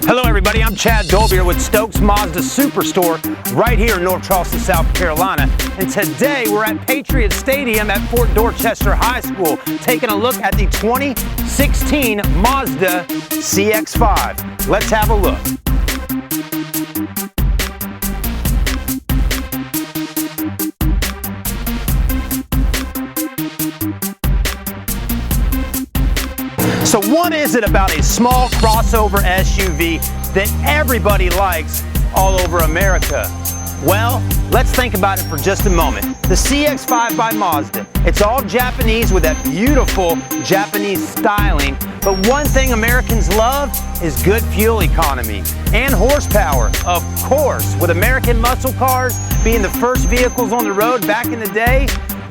Hello everybody, I'm Chad Dolbier with Stokes Mazda Superstore right here in North Charleston, South Carolina. And today we're at Patriot Stadium at Fort Dorchester High School taking a look at the 2016 Mazda CX-5. Let's have a look. So what is it about a small crossover SUV that everybody likes all over America? Well, let's think about it for just a moment. The CX-5 by Mazda. It's all Japanese with that beautiful Japanese styling, but one thing Americans love is good fuel economy and horsepower, of course. With American muscle cars being the first vehicles on the road back in the day,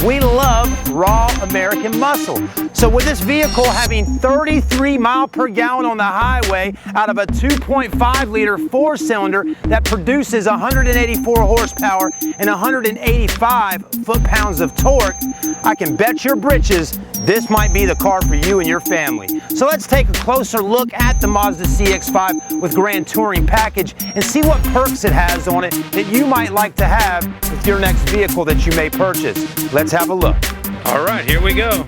we love raw American muscle. So with this vehicle having 33 miles per gallon on the highway out of a 2.5 liter four-cylinder that produces 184 horsepower and 185 foot-pounds of torque, I can bet your britches this might be the car for you and your family. So let's take a closer look at the Mazda CX-5 with Grand Touring Package and see what perks it has on it that you might like to have with your next vehicle that you may purchase. Let's have a look. All right, here we go.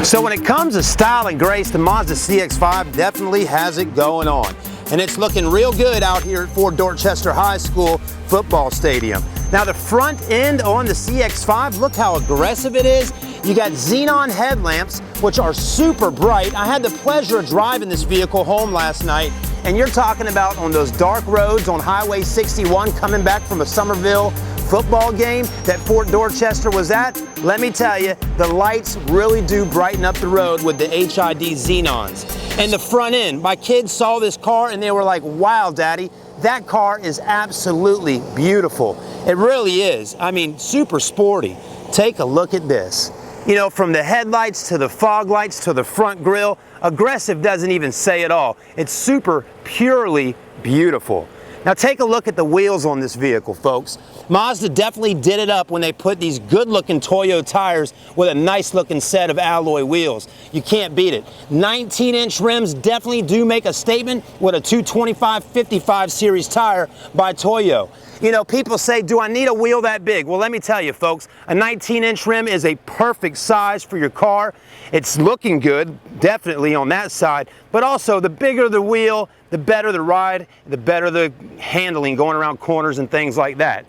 So when it comes to style and grace, the Mazda CX-5 definitely has it going on. And it's looking real good out here at Fort Dorchester High School football stadium. Now the front end on the CX-5, look how aggressive it is. You got xenon headlamps, which are super bright. I had the pleasure of driving this vehicle home last night, and you're talking about on those dark roads on Highway 61 coming back from a Somerville football game that Fort Dorchester was at. Let me tell you, the lights really do brighten up the road with the HID xenons. And the front end, my kids saw this car and they were like, wow, Daddy, that car is absolutely beautiful. It really is. I mean, super sporty. Take a look at this. You know, from the headlights to the fog lights to the front grille, aggressive doesn't even say it all. It's super purely beautiful. Now take a look at the wheels on this vehicle, folks. Mazda definitely did it up when they put these good-looking Toyo tires with a nice-looking set of alloy wheels. You can't beat it. 19-inch rims definitely do make a statement with a 225/55 series tire by Toyo. You know, people say, do I need a wheel that big? Well, let me tell you, folks, a 19-inch rim is a perfect size for your car. It's looking good, definitely on that side, but also the bigger the wheel, the better the ride, the better the handling going around corners and things like that.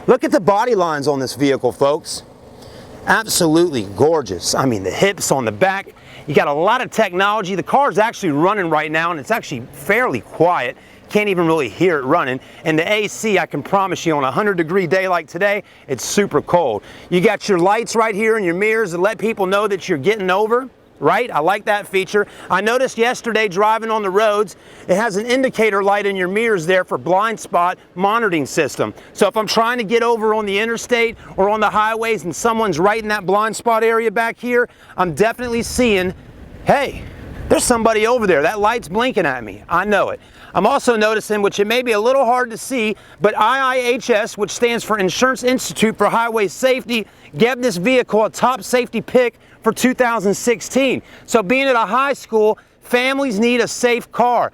Look at the body lines on this vehicle, folks. Absolutely gorgeous. I mean, the hips on the back. You got a lot of technology. The car is actually running right now, and it's actually fairly quiet. Can't even really hear it running. And the AC, I can promise you, on a 100-degree day like today, it's super cold. You got your lights right here in your mirrors to let people know that you're getting over. Right? I like that feature. I noticed yesterday driving on the roads, it has an indicator light in your mirrors there for blind spot monitoring system. So if I'm trying to get over on the interstate or on the highways and someone's right in that blind spot area back here, I'm definitely seeing, hey, there's somebody over there. That light's blinking at me. I know it. I'm also noticing, which it may be a little hard to see, but IIHS, which stands for Insurance Institute for Highway Safety, gave this vehicle a top safety pick for 2016. So being at a high school, families need a safe car.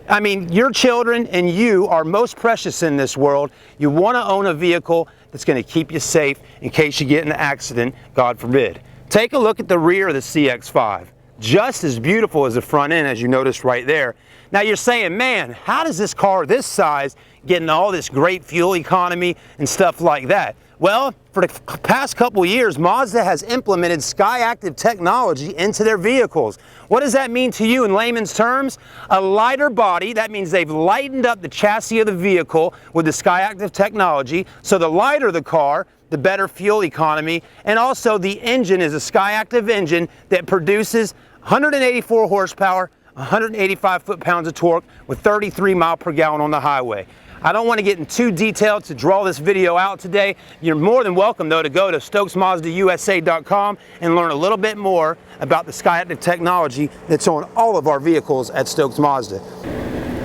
I mean, your children and you are most precious in this world. You want to own a vehicle that's going to keep you safe in case you get in an accident, God forbid. Take a look at the rear of the CX-5. Just as beautiful as the front end, as you noticed right there. Now you're saying, man, how does this car this size get in all this great fuel economy and stuff like that? Well, for the past couple years, Mazda has implemented SkyActiv technology into their vehicles. What does that mean to you in layman's terms? A lighter body, that means they've lightened up the chassis of the vehicle with the SkyActiv technology. So the lighter the car, the better fuel economy, and also the engine is a SkyActiv engine that produces 184 horsepower, 185 foot-pounds of torque with 33 miles per gallon on the highway. I don't want to get in too detailed to draw this video out today. You're more than welcome, though, to go to StokesMazdaUSA.com and learn a little bit more about the SkyActiv technology that's on all of our vehicles at Stokes Mazda.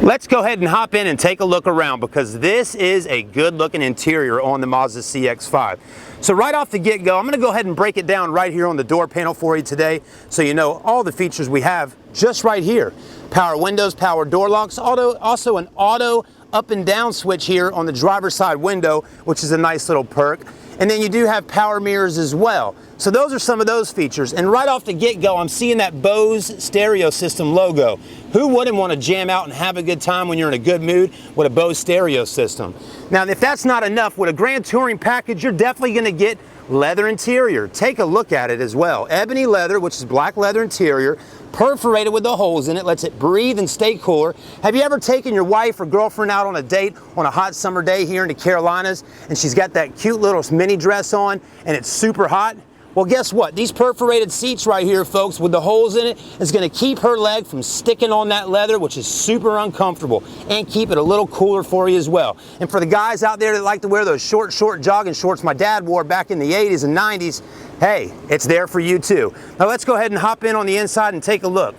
Let's go ahead and hop in and take a look around, because this is a good looking interior on the Mazda CX-5. So right off the get-go, I'm going to go ahead and break it down right here on the door panel for you today, so you know all the features we have just right here. Power windows, power door locks, also an auto up and down switch here on the driver's side window, which is a nice little perk. And then you do have power mirrors as well. So those are some of those features. And right off the get-go, I'm seeing that Bose stereo system logo. Who wouldn't want to jam out and have a good time when you're in a good mood with a Bose stereo system? Now, if that's not enough, with a Grand Touring package, you're definitely going to get leather interior. Take a look at it as well. Ebony leather, which is black leather interior, perforated with the holes in it, lets it breathe and stay cooler. Have you ever taken your wife or girlfriend out on a date on a hot summer day here in the Carolinas, and she's got that cute little mini dress on and it's super hot? Well, guess what? These perforated seats right here, folks, with the holes in it, is going to keep her leg from sticking on that leather, which is super uncomfortable, and keep it a little cooler for you as well. And for the guys out there that like to wear those short jogging shorts my dad wore back in the 80s and 90s, hey, it's there for you too. Now let's go ahead and hop in on the inside and take a look.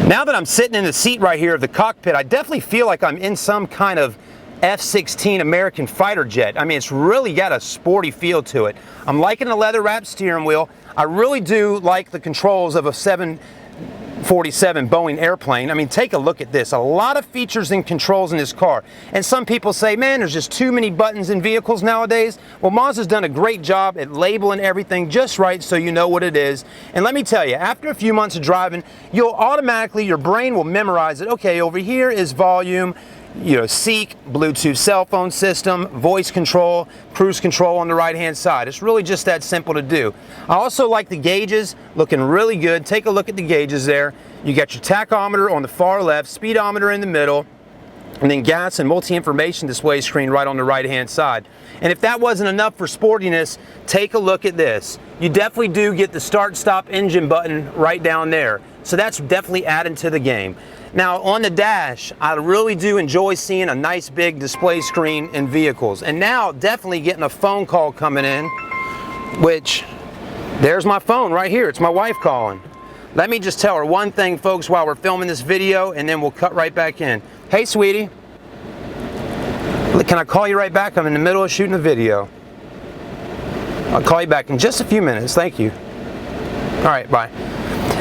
Now that I'm sitting in the seat right here of the cockpit, I definitely feel like I'm in some kind of F-16 American fighter jet. I mean, it's really got a sporty feel to it. I'm liking the leather wrapped steering wheel. I really do like the controls of a 747 Boeing airplane. I mean, take a look at this. A lot of features and controls in this car. And some people say, man, there's just too many buttons in vehicles nowadays. Well, Mazda's done a great job at labeling everything just right so you know what it is. And let me tell you, after a few months of driving, you'll automatically, your brain will memorize it. Okay, over here is volume, you know, seek, Bluetooth cell phone system, voice control, cruise control on the right hand side. It's really just that simple to do. I also like the gauges, looking really good. Take a look at the gauges there. You got your tachometer on the far left, speedometer in the middle, and then gas and multi-information display screen right on the right hand side. And if that wasn't enough for sportiness, take a look at this. You definitely do get the start stop engine button right down there. So that's definitely added to the game. Now on the dash, I really do enjoy seeing a nice big display screen in vehicles. And now definitely getting a phone call coming in, which there's my phone right here. It's my wife calling. Let me just tell her one thing, folks, while we're filming this video, and then we'll cut right back in. Hey, sweetie. Can I call you right back? I'm in the middle of shooting a video. I'll call you back in just a few minutes. Thank you. All right, bye.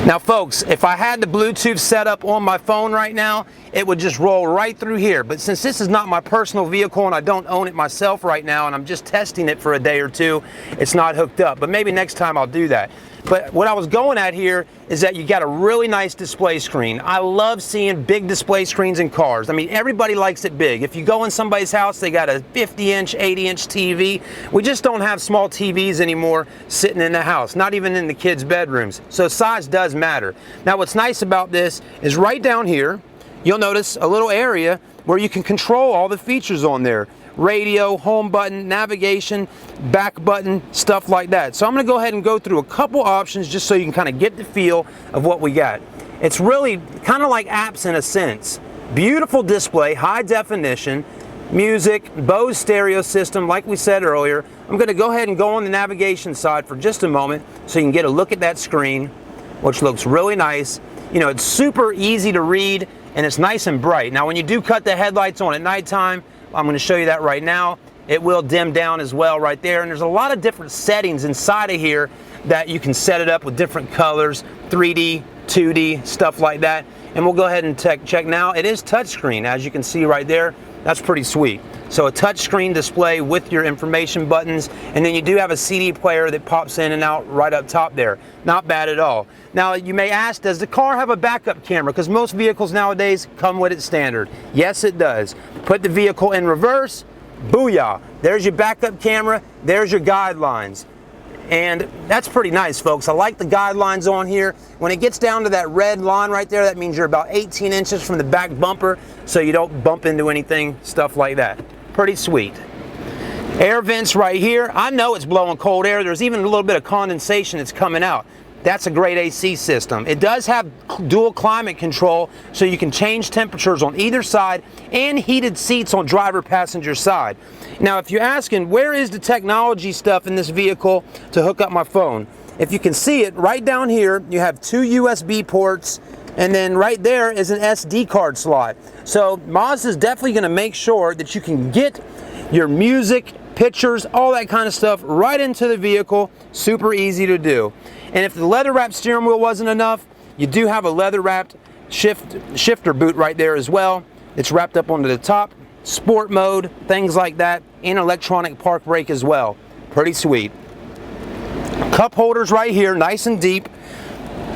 Now folks, if I had the Bluetooth set up on my phone right now, it would just roll right through here. But since this is not my personal vehicle and I don't own it myself right now and I'm just testing it for a day or two, it's not hooked up. But maybe next time I'll do that. But what I was going at here is that you got a really nice display screen. I love seeing big display screens in cars. I mean, everybody likes it big. If you go in somebody's house, they got a 50-inch, 80-inch TV. We just don't have small TVs anymore sitting in the house, not even in the kids' bedrooms. So size does matter. Now, what's nice about this is right down here, you'll notice a little area where you can control all the features on there. Radio, home button, navigation, back button, stuff like that. So I'm going to go ahead and go through a couple options just so you can kind of get the feel of what we got. It's really kind of like apps in a sense. Beautiful display, high definition, music, Bose stereo system, like we said earlier. I'm going to go ahead and go on the navigation side for just a moment so you can get a look at that screen, which looks really nice. You know, it's super easy to read and it's nice and bright. Now, when you do cut the headlights on at nighttime, I'm going to show you that right now. It will dim down as well right there. And there's a lot of different settings inside of here that you can set it up with different colors, 3D, 2D, stuff like that. And we'll go ahead and check now. It is touchscreen, as you can see right there. That's pretty sweet. So a touchscreen display with your information buttons, and then you do have a CD player that pops in and out right up top there. Not bad at all. Now you may ask, does the car have a backup camera? Because most vehicles nowadays come with it standard. Yes, it does. Put the vehicle in reverse, booyah. There's your backup camera, there's your guidelines. And that's pretty nice, folks. I like the guidelines on here. When it gets down to that red line right there, that means you're about 18 inches from the back bumper, so you don't bump into anything, stuff like that. Pretty sweet. Air vents right here. I know it's blowing cold air. There's even a little bit of condensation that's coming out. That's a great AC system. It does have dual climate control, so you can change temperatures on either side, and heated seats on driver passenger side. Now, if you're asking, where is the technology stuff in this vehicle to hook up my phone? If you can see it, right down here, you have two USB ports, And then right there is an SD card slot. So Mazda's definitely going to make sure that you can get your music, pictures, all that kind of stuff right into the vehicle. Super easy to do. And if the leather wrapped steering wheel wasn't enough, you do have a leather wrapped shifter boot right there as well. It's wrapped up onto the top, sport mode, things like that, and electronic park brake as well. Pretty sweet. Cup holders right here, nice and deep.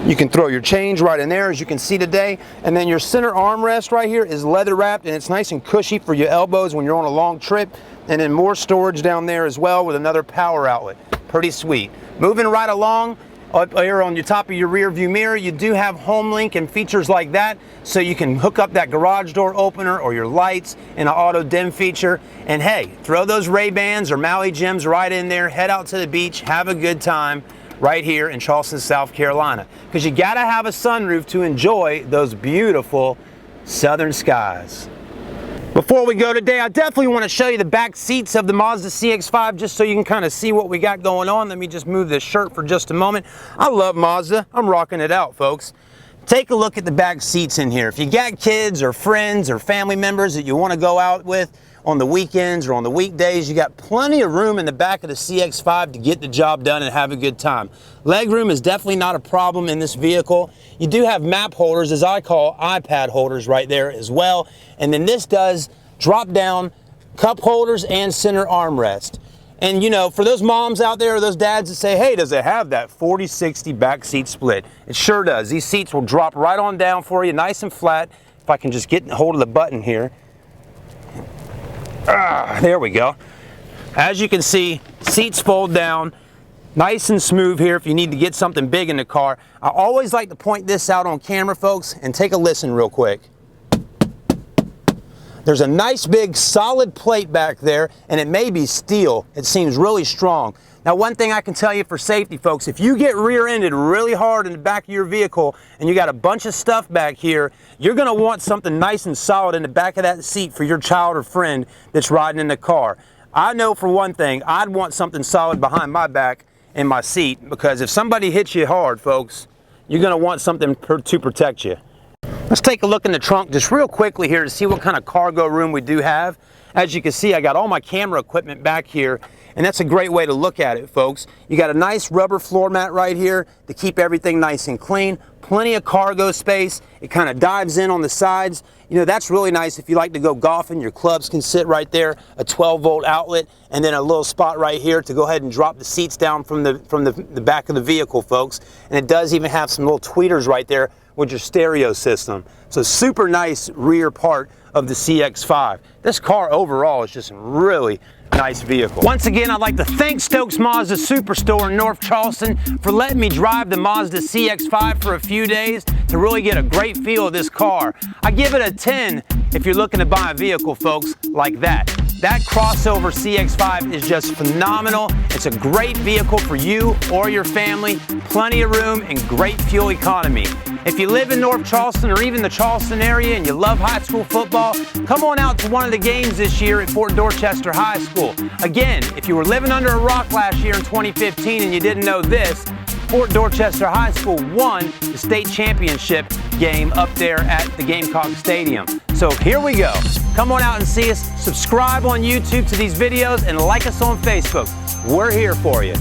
You can throw your change right in there, as you can see today. And then your center armrest right here is leather wrapped, and it's nice and cushy for your elbows when you're on a long trip. And then more storage down there as well with another power outlet. Pretty sweet. Moving right along, up here on your top of your rear view mirror, you do have HomeLink and features like that, so you can hook up that garage door opener or your lights and an auto dim feature. And hey, throw those Ray-Bans or Maui Jims right in there, head out to the beach, have a good time right here in Charleston, South Carolina. Because you gotta have a sunroof to enjoy those beautiful southern skies. Before we go today, I definitely want to show you the back seats of the Mazda CX-5 just so you can kind of see what we got going on. Let me just move this shirt for just a moment. I love Mazda. I'm rocking it out, folks. Take a look at the back seats in here. If you got kids or friends or family members that you want to go out with on the weekends or on the weekdays, you got plenty of room in the back of the CX-5 to get the job done and have a good time. Legroom is definitely not a problem in this vehicle. You do have map holders, as I call iPad holders, right there as well. And then this does drop down cup holders and center armrest. And you know, for those moms out there or those dads that say, hey, does it have that 40-60 back seat split? It sure does. These seats will drop right on down for you, nice and flat. If I can just get hold of the button here. There we go. As you can see, seats fold down, nice and smooth here if you need to get something big in the car. I always like to point this out on camera, folks, and take a listen real quick. There's a nice big solid plate back there, and it may be steel. It seems really strong. Now, one thing I can tell you for safety, folks, if you get rear-ended really hard in the back of your vehicle and you got a bunch of stuff back here, you're gonna want something nice and solid in the back of that seat for your child or friend that's riding in the car. I know for one thing, I'd want something solid behind my back in my seat, because if somebody hits you hard, folks, you're gonna want something to protect you. Let's take a look in the trunk just real quickly here to see what kind of cargo room we do have. As you can see, I got all my camera equipment back here, and that's a great way to look at it, folks. You got a nice rubber floor mat right here to keep everything nice and clean. Plenty of cargo space. It kind of dives in on the sides. You know, that's really nice if you like to go golfing. Your clubs can sit right there, a 12-volt outlet, and then a little spot right here to go ahead and drop the seats down from the back of the vehicle, folks. And it does even have some little tweeters right there with your stereo system. So super nice rear part of the CX-5. This car overall is just a really nice vehicle. Once again, I'd like to thank Stokes Mazda Superstore in North Charleston for letting me drive the Mazda CX-5 for a few days to really get a great feel of this car. I give it a 10 if you're looking to buy a vehicle, folks, like that. That crossover CX-5 is just phenomenal. It's a great vehicle for you or your family. Plenty of room and great fuel economy. If you live in North Charleston or even the Charleston area and you love high school football, come on out to one of the games this year at Fort Dorchester High School. Again, if you were living under a rock last year in 2015 and you didn't know this, Fort Dorchester High School won the state championship game up there at the Gamecock Stadium. So here we go. Come on out and see us. Subscribe on YouTube to these videos and like us on Facebook. We're here for you.